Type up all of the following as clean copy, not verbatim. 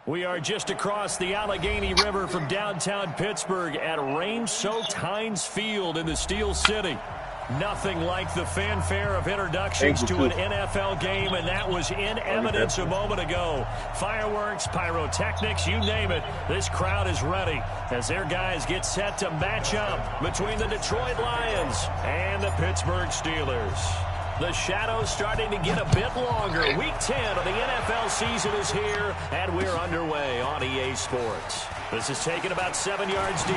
We are just across the Allegheny River from downtown Pittsburgh at rain-soaked Heinz Field in the Steel City. Nothing like the fanfare of introductions to an NFL game, and that was in evidence a moment ago. Fireworks, pyrotechnics, you name it. This crowd is ready as their guys get set to match up between the Detroit Lions and the Pittsburgh Steelers. The shadow's starting to get a bit longer. Week 10 of the NFL season is here, and we're underway on EA Sports. This is taken about 7 yards deep.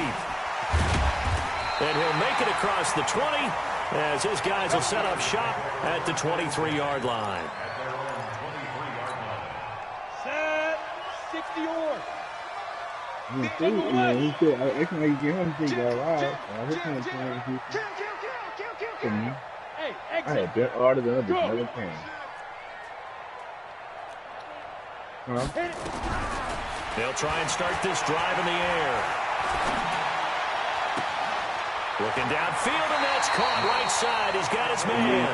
And he'll make it across the 20 as his guys will set up shop at the 23-yard line. Set 60 yards. I had that order than other never came. They'll try and start this drive in the air. Looking downfield, and that's caught right side. He's got his man.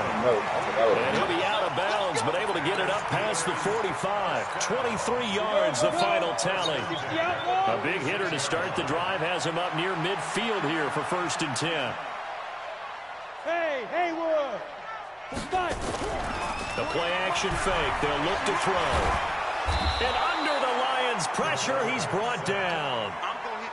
And he'll be out of bounds, but able to get it up past the 45. 23 yards, the final tally. A big hitter to start the drive has him up near midfield here for 1st and 10. Hey, Haywood. The play-action fake. They'll look to throw. And under the Lions' pressure, he's brought down.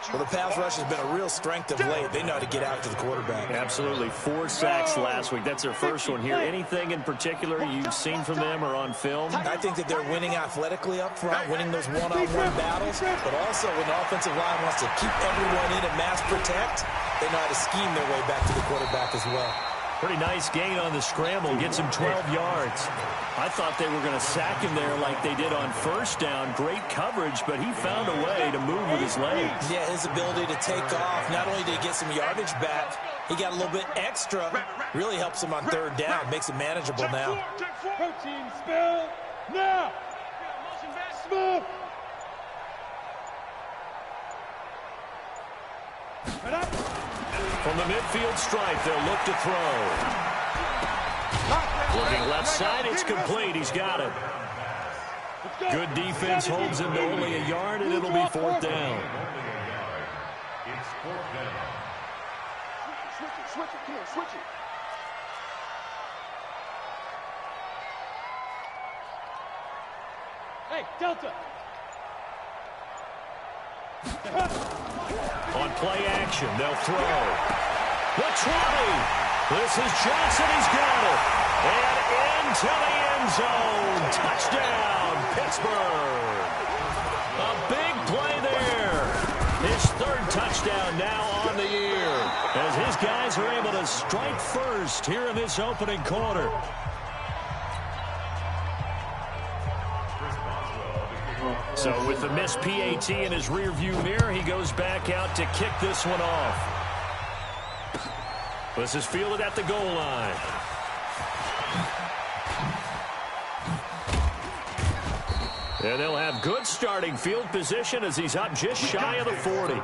Well, the pass rush has been a real strength of late. They know how to get out to the quarterback. Absolutely. 4 sacks last week. That's their first one here. Anything in particular you've seen from them or on film? I think that they're winning athletically up front, winning those one-on-one battles, but also when the offensive line wants to keep everyone in and mass protect, they know how to scheme their way back to the quarterback as well. Pretty nice gain on the scramble. Gets him 12 yards. I thought they were going to sack him there like they did on 1st down. Great coverage, but he found a way to move with his legs. Yeah, his ability to take off. Not only did he get some yardage back, he got a little bit extra. Really helps him on 3rd down. Makes it manageable now. Protein spell now. Smooth. From the midfield stripe, they'll look to throw. Looking left side, it's complete. He's got it. Good defense holds him to only a yard, and it'll be 4th down. Switch it, come on, switch it. Hey, Delta. On play action, they'll throw. The 20. This is Johnson. He's got it. And into the end zone. Touchdown, Pittsburgh. A big play there. His 3rd touchdown now on the year, as his guys are able to strike first here in this opening quarter. So with the missed PAT in his rearview mirror, he goes back out to kick this one off. This is fielded at the goal line. And they'll have good starting field position as he's up just shy of the 40.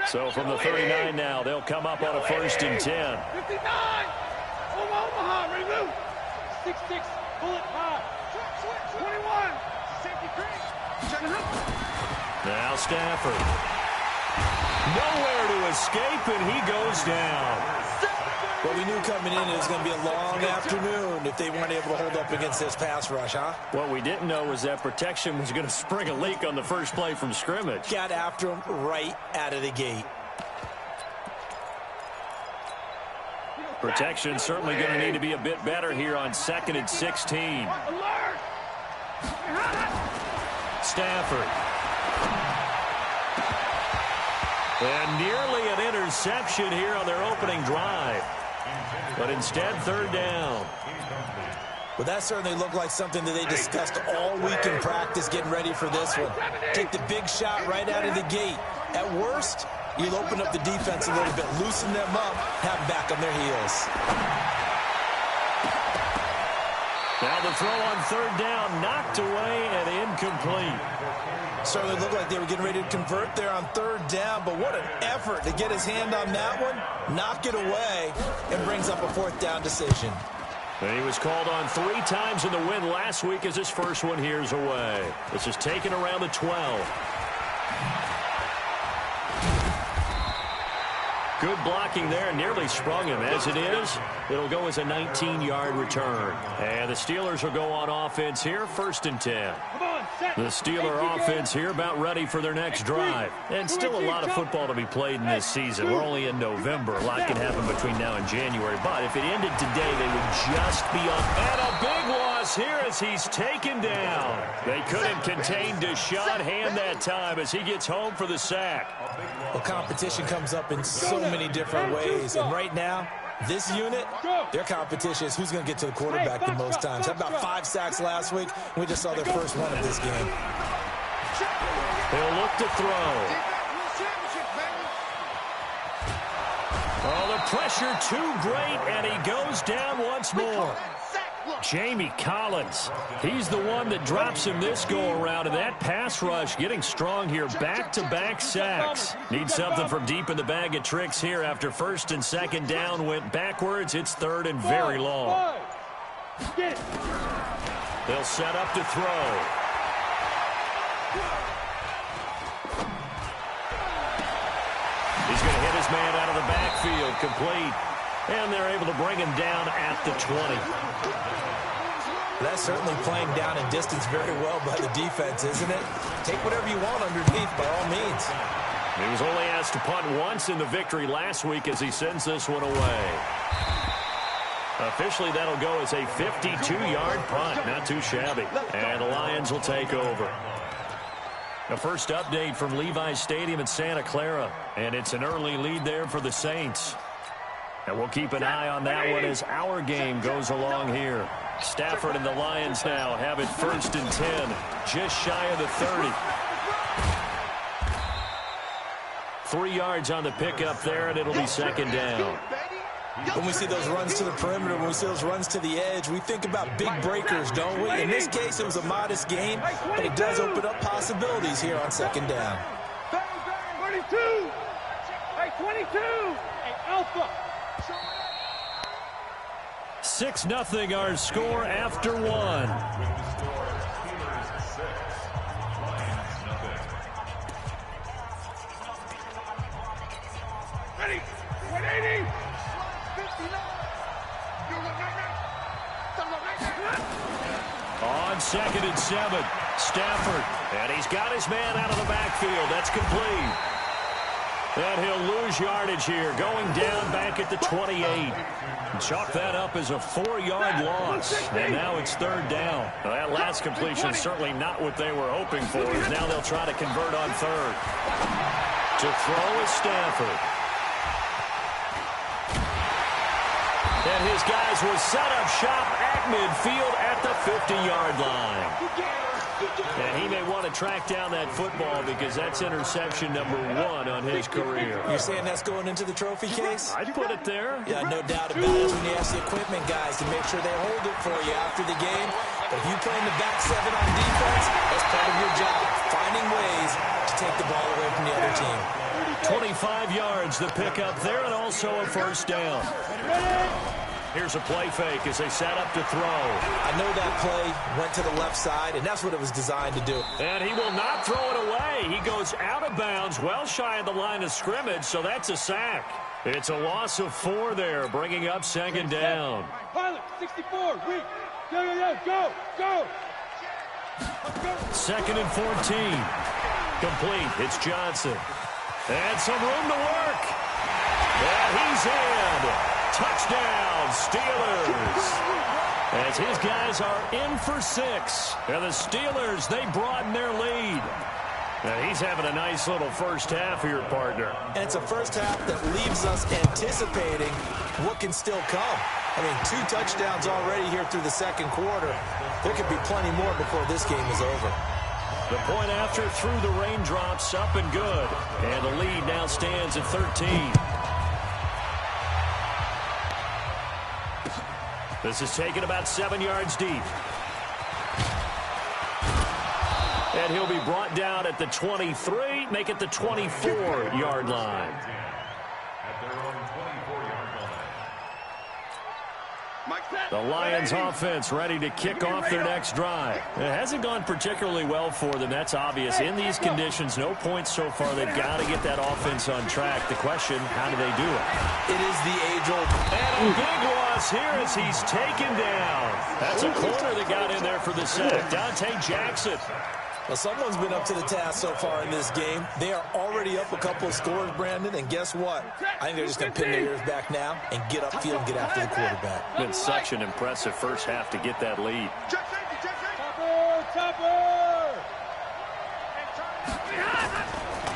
So from the 39 now, they'll come up on a 1st and 10. 59. Omaha, remove. 6-6, bullet high. 21. Safety crease. Now Stafford. Nowhere to escape, and he goes down. Well, we knew coming in it was going to be a long afternoon if they weren't able to hold up against this pass rush, huh? What we didn't know was that protection was going to spring a leak on the first play from scrimmage. Got after him right out of the gate. Protection certainly going to need to be a bit better here on 2nd and 16. Stafford. And nearly an interception here on their opening drive. But instead, 3rd down. Well, that certainly looked like something that they discussed all week in practice getting ready for this one. Take the big shot right out of the gate. At worst, you'll open up the defense a little bit, loosen them up, have them back on their heels. Now the throw on third down, knocked away and incomplete. Certainly looked like they were getting ready to convert there on third down, but what an effort to get his hand on that one, knock it away, and brings up a fourth down decision. And he was called on 3 times in the win last week as his first one here's away. This is taken around the 12. Good blocking there, nearly sprung him. As it is, it'll go as a 19-yard return. And the Steelers will go on offense here, 1st and 10. The Steeler offense here about ready for their next drive. And still a lot of football to be played in this season. We're only in November. A lot can happen between now and January. But if it ended today, they would just be up. And a big loss here as he's taken down. They couldn't contain Deshaun Hand that time as he gets home for the sack. Well, competition comes up in so many different ways. And right now, this unit, their competition is who's going to get to the quarterback the most times. Had about 5 sacks last week. We just saw their first one of this game. They'll look to throw. Oh, the pressure too great, and he goes down once more. Jamie Collins, he's the one that drops him this go-around, and that pass rush getting strong here. Back-to-back sacks. Need something from deep in the bag of tricks here after 1st and 2nd down went backwards. It's 3rd and very long. They'll set up to throw. He's going to hit his man out of the backfield, complete. And they're able to bring him down at the 20. That's certainly playing down in distance very well by the defense, isn't it? Take whatever you want underneath by all means. He was only asked to punt once in the victory last week as he sends this one away. Officially, that'll go as a 52-yard punt. Not too shabby. And the Lions will take over. The first update from Levi's Stadium in Santa Clara. And it's an early lead there for the Saints. And we'll keep an eye on that one as our game goes along here. Stafford and the Lions now have it 1st and 10, just shy of the 30. 3 yards on the pickup there, and it'll be 2nd down. When we see those runs to the perimeter, when we see those runs to the edge, we think about big breakers, don't we? In this case, it was a modest gain, but it does open up possibilities here on 2nd down. 22! Hey, 22! Hey, Alpha! 6-0 our score after 1. Ready? 180! On 2nd and 7, Stafford. And he's got his man out of the backfield. That's complete. And he'll lose yardage here, going down back at the 28. Chalk that up as a 4-yard loss. And now it's 3rd down. Well, that last completion is certainly not what they were hoping for. Now they'll try to convert on 3rd. To throw is Stafford. And his guys will set up shop at midfield at the 50-yard line. And he may want to track down that football because that's interception number 1 on his career. You're saying that's going into the trophy case? I'd put it there. Yeah, no doubt about it. When you ask the equipment guys to make sure they hold it for you after the game. But if you play in the back 7 on defense, that's part of your job, finding ways to take the ball away from the other team. 25 yards the pickup there, and also a 1st down. Here's a play fake as they set up to throw. I know that play went to the left side, and that's what it was designed to do. And he will not throw it away. He goes out of bounds, well shy of the line of scrimmage, so that's a sack. It's a loss of 4 there, bringing up 2nd down. Pilot, 64, weak. Go, go. 2nd and 14. Complete. It's Johnson. And some room to work. And he's in. Touchdown, Steelers. As his guys are in for 6. And the Steelers, they broaden their lead. And he's having a nice little first half here, partner. And it's a first half that leaves us anticipating what can still come. I mean, 2 touchdowns already here through the 2nd quarter. There could be plenty more before this game is over. The point after through the raindrops, up and good. And the lead now stands at 13. This is taken about 7 yards deep. And he'll be brought down at the 23, make it the 24-yard line. The Lions offense ready to kick off their next drive. It hasn't gone particularly well for them. That's obvious. In these conditions, no points so far. They've got to get that offense on track. The question, how do they do it? It is the age-old. And a big loss here as he's taken down. That's a corner that got in there for the sack. Dante Jackson. Well, someone's been up to the task so far in this game. They are already up a couple of scores, Brandon, and guess what? I think they're just going to pin their ears back now and get upfield and get after the quarterback. Been such an impressive first half to get that lead.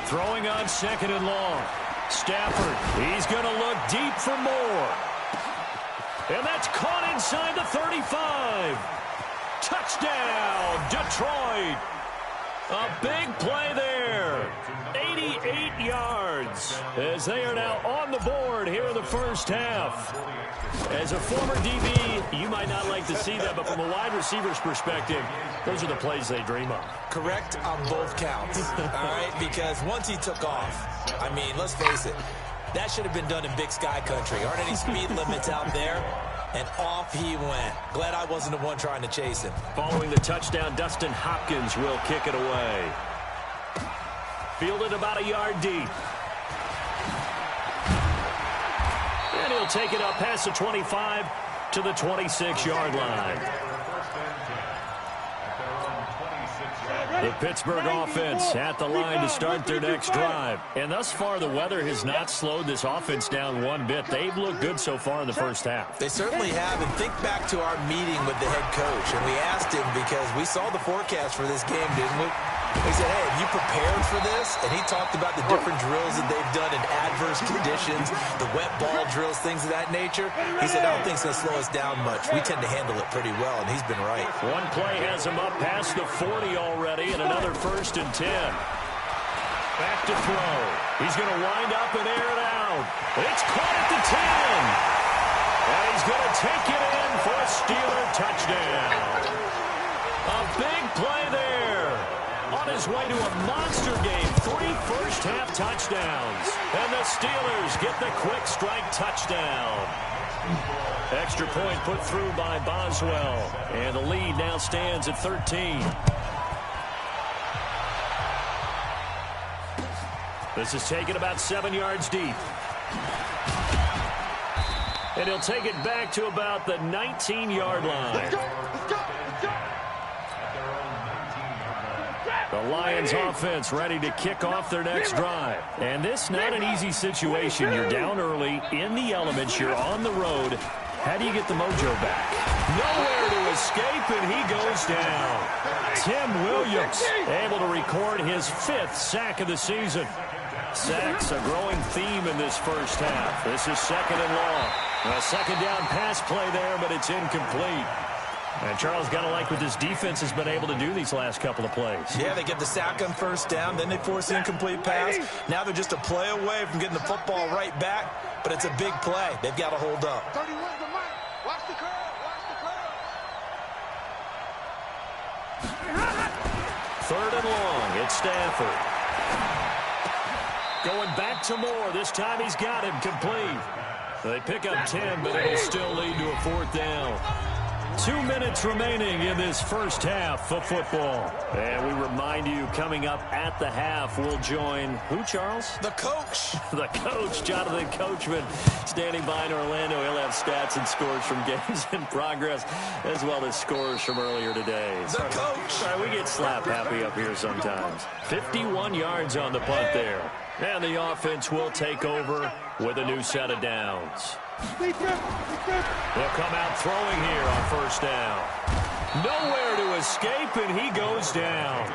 Throwing on 2nd and long. Stafford, he's going to look deep for more. And that's caught inside the 35. Touchdown, Detroit. A big play there. 88 yards as they are now on the board here in the first half. As a former DB, you might not like to see that, but from a wide receiver's perspective, those are the plays they dream of. Correct on both counts, all right? Because once he took off, I mean, let's face it, that should have been done in Big Sky Country. Aren't any speed limits out there? And off he went. Glad I wasn't the one trying to chase him. Following the touchdown, Dustin Hopkins will kick it away. Fielded about a yard deep. And he'll take it up past the 25 to the 26-yard line. The Pittsburgh offense at the line to start their next drive. And thus far, the weather has not slowed this offense down one bit. They've looked good so far in the first half. They certainly have. And think back to our meeting with the head coach. And we asked him because we saw the forecast for this game, didn't we? We said, hey, have you prepared for this? And he talked about the different drills that they've done in adverse conditions, the wet ball drills, things of that nature. He said, I don't think it's going to slow us down much. We tend to handle it pretty well, and he's been right. One play has him up past the 40 already, and another 1st and 10. Back to throw. He's going to wind up and air it out. It's caught at the 10. And he's going to take it in for a Steeler touchdown. A big play there. On his way to a monster game, 3 first-half touchdowns. And the Steelers get the quick strike touchdown. Extra point put through by Boswell. And the lead now stands at 13. This is taken about 7 yards deep. And he'll take it back to about the 19-yard line. The Lions offense ready to kick off their next drive. And this not an easy situation. You're down early, in the elements, you're on the road. How do you get the mojo back? Nowhere to escape, and he goes down. Tim Williams able to record his 5th sack of the season. Sacks a growing theme in this first half. This is 2nd and long. A 2nd down pass play there, but it's incomplete. And Charles, got to like what this defense has been able to do these last couple of plays. Yeah, they get the sack on 1st down, then they force the incomplete pass. Now they're just a play away from getting the football right back, but it's a big play. They've got to hold up. 31 to Mike. Watch the curve. Watch the curve. 3rd and long. It's Stafford. Going back to Moore. This time he's got him complete. They pick up 10, but it'll still lead to a 4th down. 2 minutes remaining in this first half of football. And we remind you, coming up at the half, we'll join who, Charles? The coach. The coach, Jonathan Coachman, standing by in Orlando. He'll have stats and scores from games in progress, as well as scores from earlier today. The coach. Sorry, we get slap happy up here sometimes. 51 yards on the punt there. And the offense will take over with a new set of downs. They'll come out throwing here on 1st down. Nowhere to escape, and he goes down.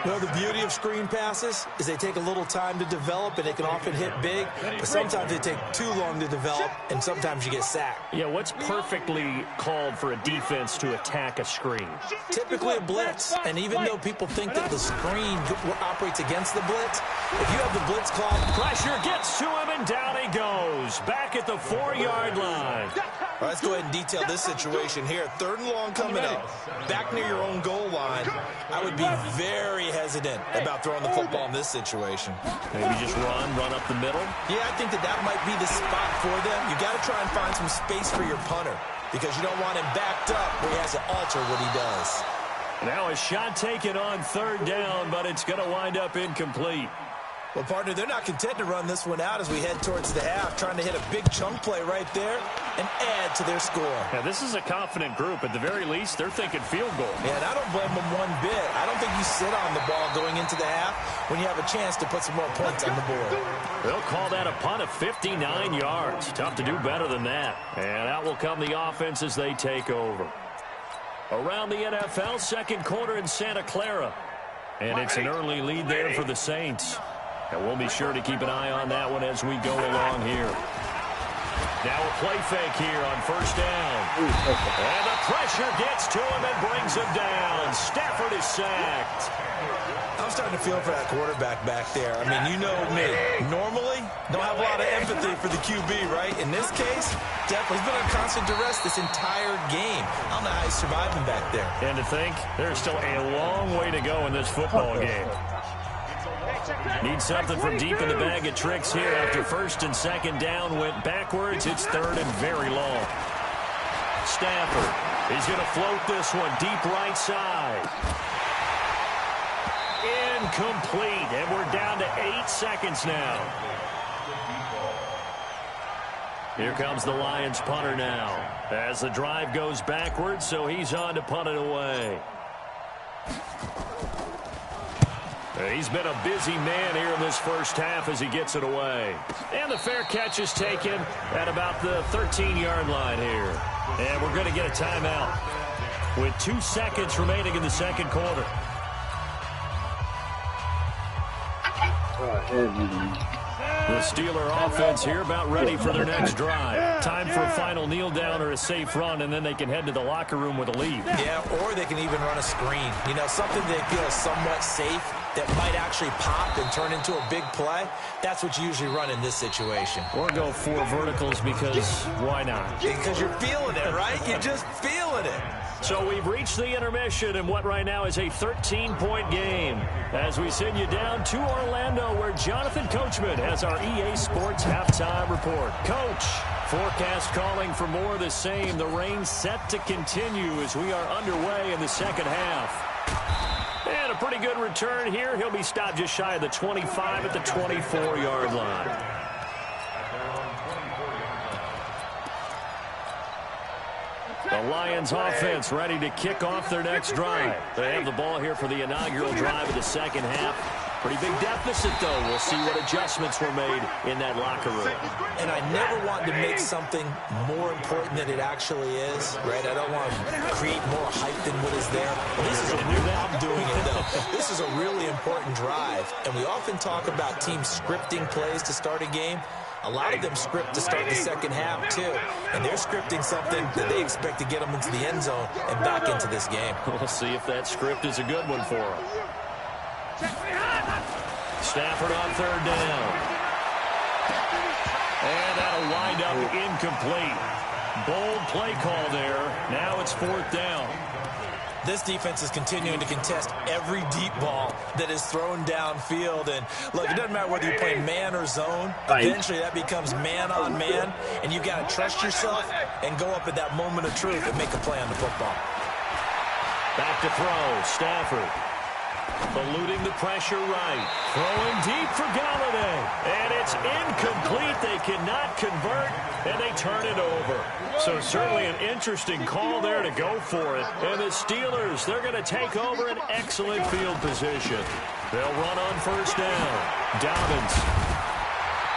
Well, the beauty of screen passes is they take a little time to develop, and they can often hit big, but sometimes they take too long to develop, and sometimes you get sacked. Yeah, what's perfectly called for a defense to attack a screen? Typically a blitz, and even though people think that the screen operates against the blitz, if you have the blitz called, pressure gets to him, and down he he goes. Back at the 4-yard line. All right, let's go ahead and detail this situation here. 3rd and long coming up, back near your own goal line. I would be very hesitant about throwing the football in this situation. Maybe just run up the middle. Yeah, I think that might be the spot for them. You got to try and find some space for your punter because you don't want him backed up where he has to alter what he does. Now a shot taken on 3rd down, but it's going to wind up incomplete. Well, partner, they're not content to run this one out as we head towards the half, trying to hit a big chunk play right there and add to their score. Yeah, this is a confident group. At the very least, they're thinking field goal. Yeah, and I don't blame them one bit. I don't think you sit on the ball going into the half when you have a chance to put some more points on the board. They'll call that a punt of 59 yards. Tough to do better than that. And out will come the offense as they take over. Around the NFL, 2nd quarter in Santa Clara. And it's an early lead there for the Saints. And we'll be sure to keep an eye on that one as we go along here. Now a play fake here on 1st down. And the pressure gets to him and brings him down. Stafford is sacked. I'm starting to feel for that quarterback back there. I mean, you know me. Normally, don't have a lot of empathy for the QB, right? In this case, definitely he's been on constant duress this entire game. I don't know how he's surviving back there. And to think, there's still a long way to go in this football game. Need something from deep in the bag of tricks here after 1st and 2nd down went backwards. It's 3rd and very long. Stafford is going to float this one deep right side. Incomplete, and we're down to 8 seconds now. Here comes the Lions punter now as the drive goes backwards, so he's on to punt it away. He's been a busy man here in this 1st half as he gets it away. And the fair catch is taken at about the 13-yard line here. And we're going to get a timeout with 2 seconds remaining in the 2nd quarter. The Steeler offense here about ready for their next drive. Time for a final kneel down or a safe run, and then they can head to the locker room with a lead. Yeah, or they can even run a screen. You know, something they feel somewhat safe that might actually pop and turn into a big play. That's what you usually run in this situation. Or go 4 verticals because why not? Because you're feeling it, right? You're just feeling it. So we've reached the intermission in what right now is a 13-point game as we send you down to Orlando where Jonathan Coachman has our EA Sports halftime report. Coach, forecast calling for more of the same. The rain set to continue as we are underway in the 2nd half. And a pretty good return here. He'll be stopped just shy of the 25 at the 24-yard line. The Lions offense ready to kick off their next drive. They have the ball here for the inaugural drive of the 2nd half. Pretty big deficit, though. We'll see what adjustments were made in that locker room. And I never want to make something more important than it actually is, right? I don't want to create more hype than what is there. I'm doing it, though. This is a really important drive, and we often talk about teams scripting plays to start a game. A lot of them script to start the 2nd half, too. And they're scripting something that they expect to get them into the end zone and back into this game. We'll see if that script is a good one for them. Stafford on 3rd down. And that'll wind up incomplete. Bold play call there. Now it's 4th down. This defense is continuing to contest every deep ball that is thrown downfield. And, look, it doesn't matter whether you play man or zone. Eventually, that becomes man on man. And you've got to trust yourself and go up at that moment of truth and make a play on the football. Back to throw. Stafford. Eluding the pressure right. Throwing deep for Galladay. And it's incomplete. They cannot convert, and they turn it over. So certainly an interesting call there to go for it. And the Steelers, they're going to take over an excellent field position. They'll run on 1st down. Dobbins.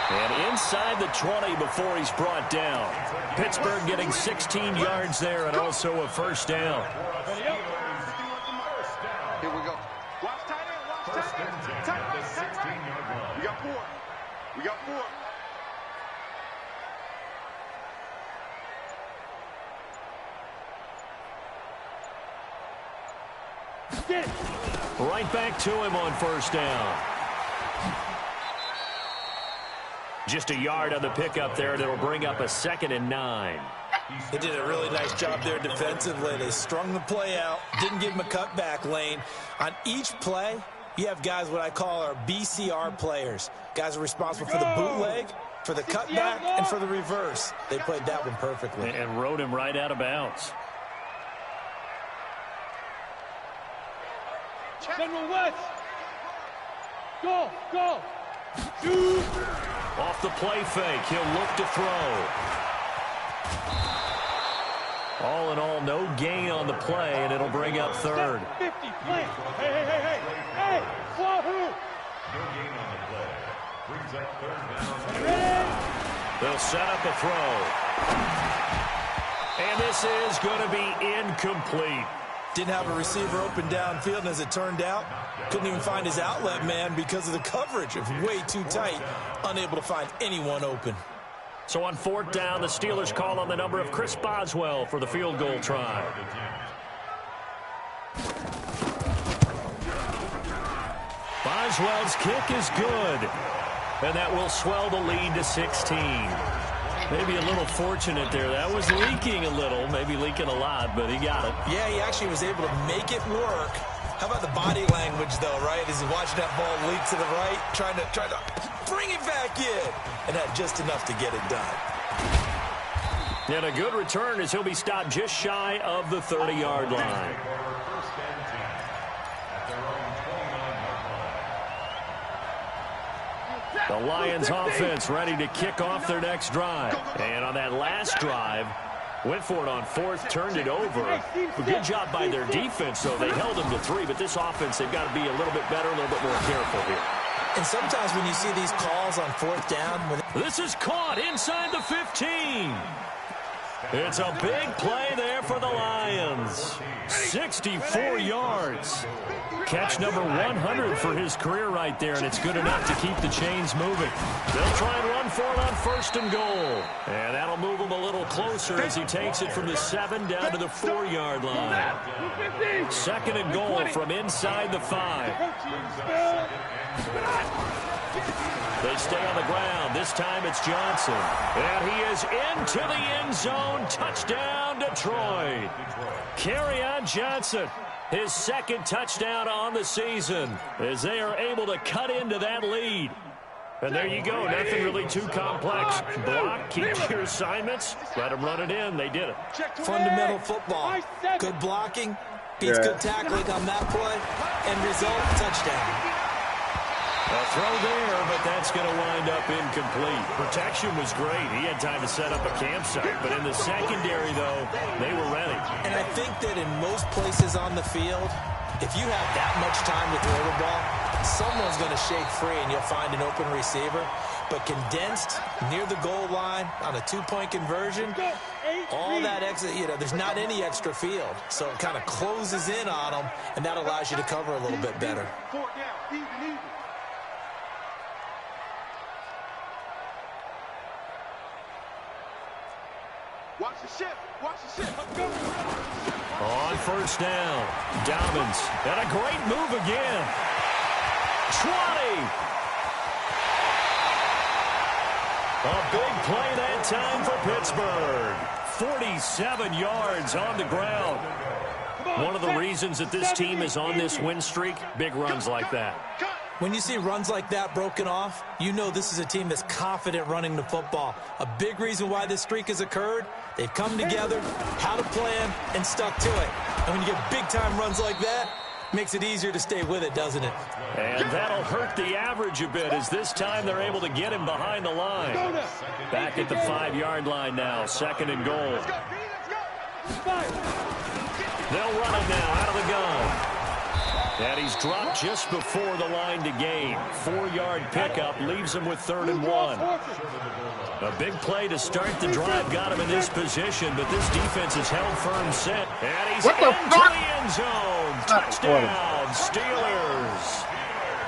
And inside the 20 before he's brought down. Pittsburgh getting 16 yards there and also a 1st down. Here we go. Watch tight end. Watch tight end. Tight end. We got 4. We got 4. Right back to him on 1st down. Just a yard on the pickup there, and it'll bring up a 2nd and 9. They did a really nice job there defensively. They strung the play out, didn't give him a cutback lane. On each play, you have guys what I call our BCR players. Guys are responsible for the bootleg, for the cutback, and for the reverse. They played that one perfectly. And rode him right out of bounds. General West. Go. Off the play fake, he'll look to throw. All in all, no gain on the play, and it'll bring up 3rd. 50, play. Hey, Wahoo! No gain on the play. Brings up 3rd down. They'll set up a throw. And this is going to be incomplete. Didn't have a receiver open downfield, and as it turned out, couldn't even find his outlet man because of the coverage. It was way too tight, unable to find anyone open. So on 4th down, the Steelers call on the number of Chris Boswell for the field goal try. Boswell's kick is good. And that will swell the lead to 16. Maybe a little fortunate there. That was leaking a little, maybe leaking a lot, but he got it. Yeah, he actually was able to make it work. How about the body language, though, right? As he watched that ball leak to the right, trying to bring it back in, and had just enough to get it done. And a good return as he'll be stopped just shy of the 30-yard line. The Lions offense ready to kick off their next drive. And on that last drive, went for it on 4th, turned it over. A good job by their defense, though. They held them to 3, but this offense, they've got to be a little bit better, a little bit more careful here. And sometimes when you see these calls on 4th down... This is caught inside the 15. It's a big play there for the Lions. 64 yards. Catch number 100 for his career right there, and it's good enough to keep the chains moving. They'll try and run for it on 1st and goal. And that'll move him a little closer as he takes it from the 7 down to the 4-yard line. 2nd and goal from inside the 5. They stay on the ground. This time it's Johnson. And he is into the end zone. Touchdown, Detroit. Kerryon Johnson, his 2nd touchdown on the season, as they are able to cut into that lead. And there you go. Nothing really too complex. Block, keep to your assignments, let them run it in. They did it. Fundamental football. Good blocking, beats good tackling on that play, and result, touchdown. A throw there, but that's going to wind up incomplete. Protection was great. He had time to set up a campsite. But in the secondary, though, they were ready. And I think that in most places on the field, if you have that much time to throw the ball, someone's going to shake free and you'll find an open receiver. But condensed, near the goal line, on a 2-point conversion, all that extra, there's not any extra field. So it kind of closes in on them, and that allows you to cover a little bit better. Watch the ship. On 1st down, Dobbins. And a great move again. 20. A big play that time for Pittsburgh. 47 yards on the ground. One of the reasons that this team is on this win streak, big runs like that. When you see runs like that broken off, you know this is a team that's confident running the football. A big reason why this streak has occurred, they've come together, had a plan, and stuck to it. And when you get big-time runs like that, makes it easier to stay with it, doesn't it? And that'll hurt the average a bit, as this time they're able to get him behind the line. Back at the 5-yard line now, 2nd and goal. They'll run him now out of the gun. And he's dropped just before the line to gain. 4-yard pickup leaves him with 3rd and 1. A big play to start the drive got him in this position, but this defense is held firm set. And he's into the end zone. Touchdown, Steelers.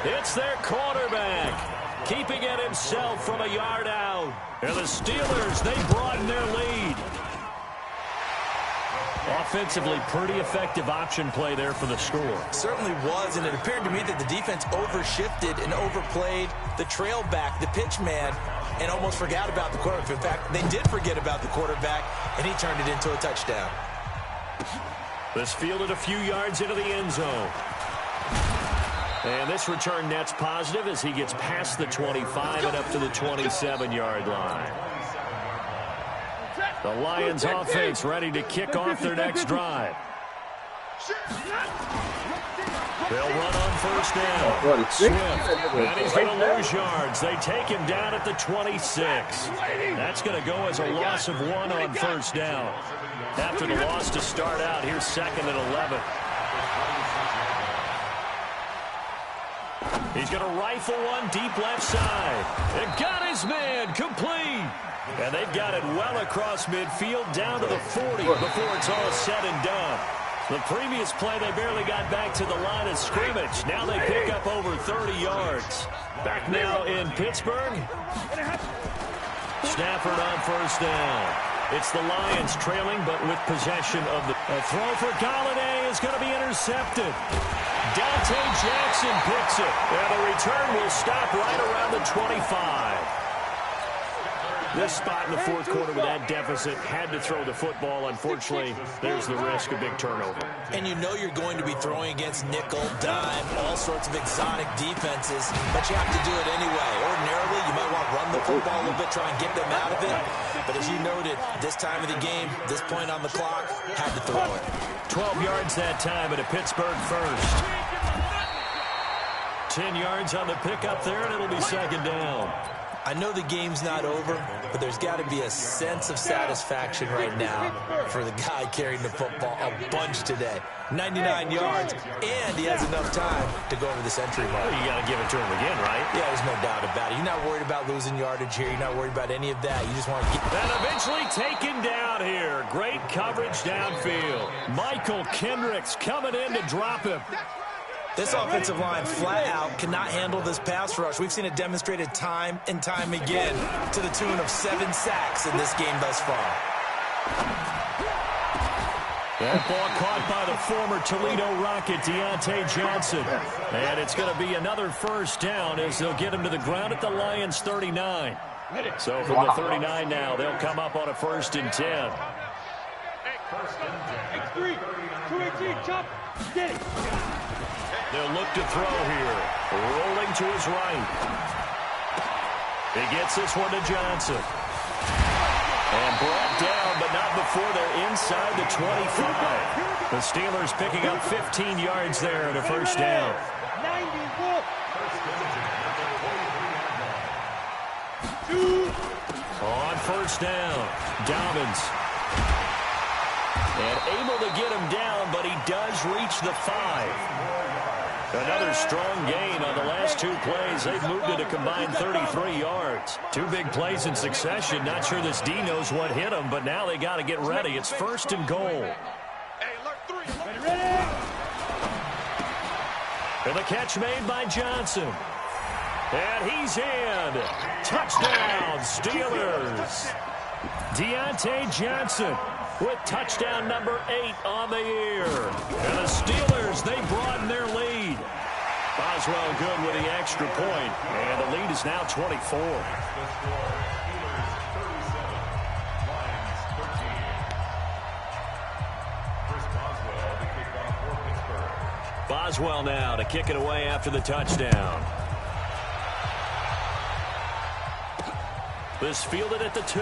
It's their quarterback, keeping it himself from a yard out. And the Steelers, they broaden their lead. Off offensively, pretty effective option play there for the score. Certainly was, and it appeared to me that the defense overshifted and overplayed the trail back, the pitch man, and almost forgot about the quarterback. In fact, they did forget about the quarterback, and he turned it into a touchdown. This fielded a few yards into the end zone. And this return net's positive as he gets past the 25 and up to the 27-yard line. The Lions offense ready to kick off their next drive. They'll run on first down. Swift, and he's going to lose yards. They take him down at the 26. That's going to go as a loss of 1 on first down. After the loss to start out, here's 2nd and 11. He's going to rifle one deep left side. It got his man complete. And they've got it well across midfield down to the 40 before it's all said and done. The previous play, they barely got back to the line of scrimmage. Now they pick up over 30 yards. Back now in Pittsburgh. Stafford on first down. It's the Lions trailing, but with possession of the throw for Galladay is going to be intercepted. Dante Jackson picks it. And the return will stop right around the 25. This spot in the fourth quarter with that deficit had to throw the football. Unfortunately, there's the risk of big turnover. And you know you're going to be throwing against nickel, dime, all sorts of exotic defenses, but you have to do it anyway. Ordinarily, you might want to run the football a little bit, try and get them out of it. But as you noted, this time of the game, this point on the clock, had to throw it. 12 yards that time at a Pittsburgh first. 10 yards on the pickup there, and it'll be 2nd down. I know the game's not over, but there's got to be a sense of satisfaction right now for the guy carrying the football a bunch today. 99 yards, and he has enough time to go over the century mark. Well, you got to give it to him again, right? Yeah, there's no doubt about it. You're not worried about losing yardage here. You're not worried about any of that. You just want to get... And eventually taken down here. Great coverage downfield. Michael Kendricks coming in to drop him. This offensive line flat out cannot handle this pass rush. We've seen it demonstrated time and time again to the tune of 7 sacks in this game thus far. That ball caught by the former Toledo Rocket, Deontay Johnson. And it's going to be another first down as they'll get him to the ground at the Lions 39. So from the 39 now, they'll come up on a 1st and 10. X3, 218, chop, get it. They'll look to throw here. Rolling to his right. He gets this one to Johnson. And brought down, but not before they're inside the 25. The Steelers picking up 15 yards there at a first down. 94. On first down, Dobbins. And able to get him down, but he does reach the 5. Another strong gain on the last 2 plays. They've moved it a combined 33 yards. 2 big plays in succession. Not sure this D knows what hit him, but now they got to get ready. It's 1st and goal. And the catch made by Johnson. And he's in. Touchdown, Steelers. Deontay Johnson with touchdown number 8 on the year. And the Steelers, they broaden their lead. Boswell good with the extra point. And the lead is now 24. Boswell now to kick it away after the touchdown. This fielded at the 2.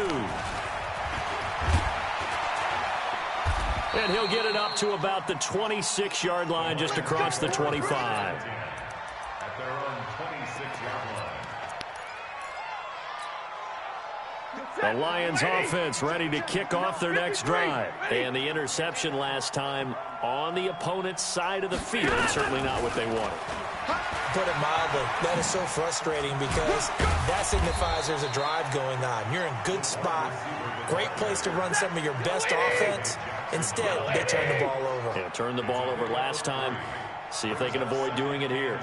And he'll get it up to about the 26-yard line just across the 25. At their own 26-yard line. The Lions offense ready to kick off their next drive. And the interception last time on the opponent's side of the field. Certainly not what they wanted. Put it mildly, that is so frustrating because that signifies there's a drive going on. You're in good spot, great place to run some of your best offense. Instead, they turn the ball over. Yeah, turned the ball over last time. See if they can avoid doing it here.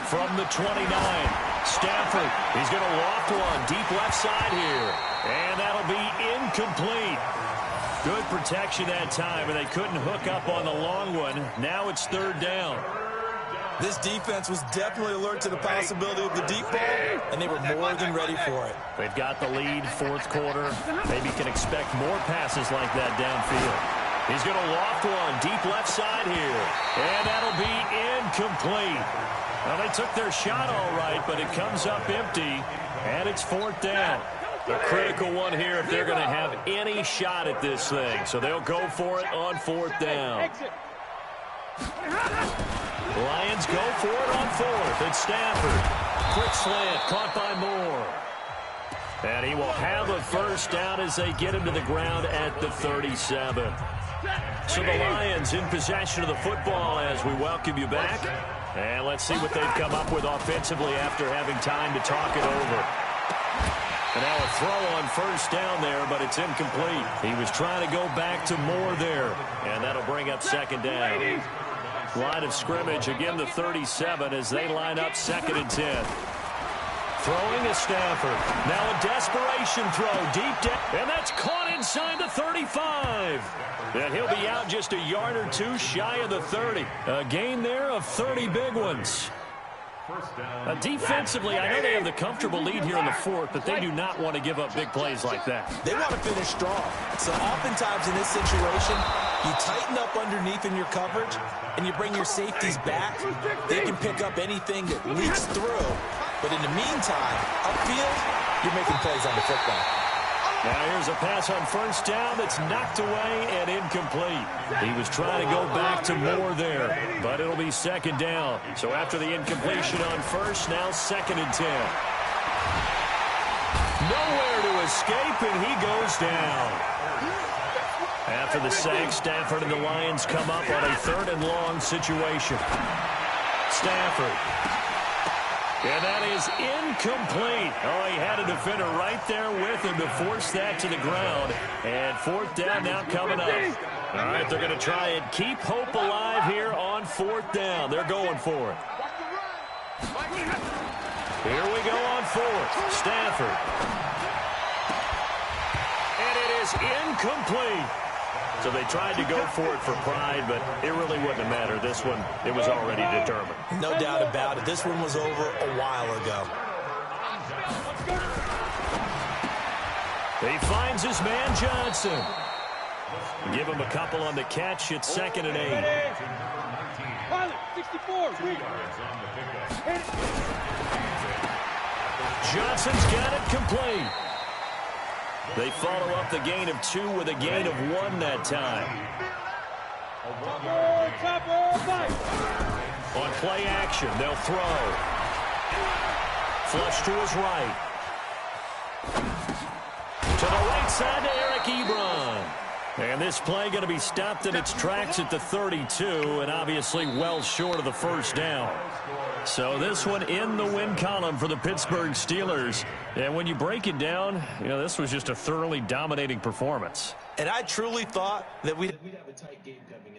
From the 29, Stafford, he's going to loft one deep left side here. And that'll be incomplete. Good protection that time, and they couldn't hook up on the long one. Now it's third down. This defense was definitely alert to the possibility of the deep ball, and they were more than ready for it. They've got the lead, fourth quarter. Maybe can expect more passes like that downfield. He's going to loft one deep left side here, and that'll be incomplete. Well, they took their shot all right, but it comes up empty, and it's fourth down. A critical one here if they're going to have any shot at this thing. So they'll go for it on fourth down. Lions go for it on fourth. It's Stafford. Quick slant caught by Moore. And he will have a first down as they get him to the ground at the 37. So the Lions in possession of the football as we welcome you back. And let's see what they've come up with offensively after having time to talk it over. And now a throw on first down there, but it's incomplete. He was trying to go back to Moore there, and that'll bring up second down. Line of scrimmage, again the 37 as they line up second and 10. Throwing is Stafford. Now a desperation throw deep down, and that's caught inside the 35. And he'll be out just a yard or two shy of the 30. A gain there of 30 big ones. Defensively, I know they have the comfortable lead here in the fourth, but they do not want to give up big plays like that. They want to finish strong. So oftentimes in this situation, you tighten up underneath in your coverage, and you bring your safeties back. They can pick up anything that leaks through. But in the meantime, upfield, you're making plays on the football. Now here's a pass on first down that's knocked away and incomplete. He was trying to go back to Moore there, but it'll be second down. So after the incompletion on first, now second and 10. Nowhere to escape, and he goes down. After the sack, Stafford and the Lions come up on a third and long situation. Stafford. And that is incomplete. Oh, he had a defender right there with him to force that to the ground. And fourth down now coming up. All right, they're going to try and keep hope alive here on fourth down. They're going for it. Here we go on fourth. Stafford. And it is incomplete. So they tried to go for it for pride, but it really wouldn't have mattered. This one, it was already determined. No doubt about it. This one was over a while ago. He finds his man Johnson. Give him a couple on the catch. It's second and 8. Pilot, 64. Johnson's got it complete. They follow up the gain of 2 with a gain of 1 that time. On play action, they'll throw. Flush to his right. To the right side to Eric Ebron. And this play going to be stopped in its tracks at the 32, and obviously well short of the first down. So this one in the win column for the Pittsburgh Steelers. And when you break it down, you know, this was just a thoroughly dominating performance. And I truly thought that we'd have a tight game coming in.